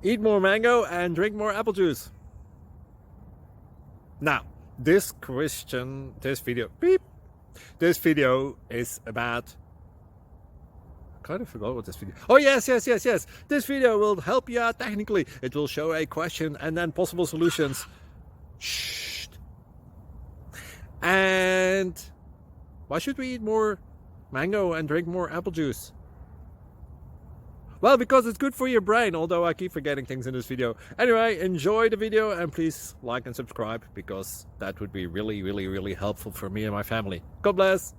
Eat more mango and drink more apple juice. Now, this video is about, I kind of forgot what this video. Oh yes. This video will help you out technically. It will show a question and then possible solutions. Shh. And why should we eat more mango and drink more apple juice? Well, because it's good for your brain, although I keep forgetting things in this video. Anyway, enjoy the video and please like and subscribe, because that would be really helpful for me and my family. God bless!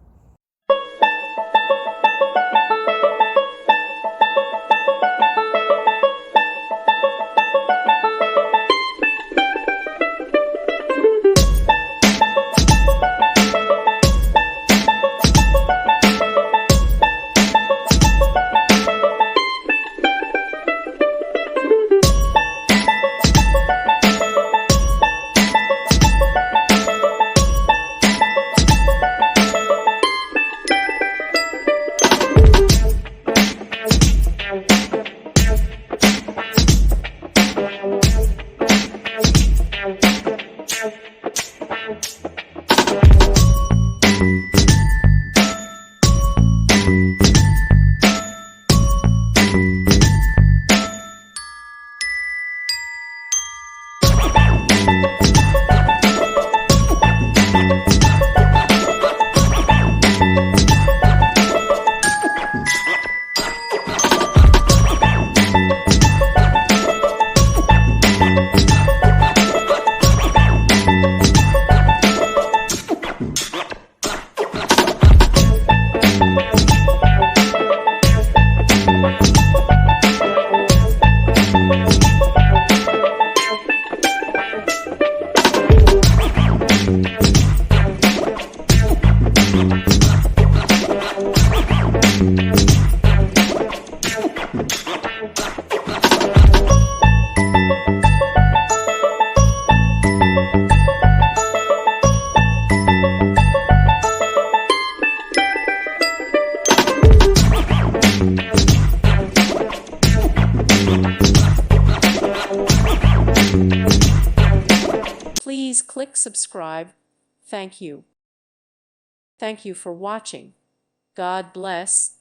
Please click subscribe. Thank you. Thank you for watching. God bless.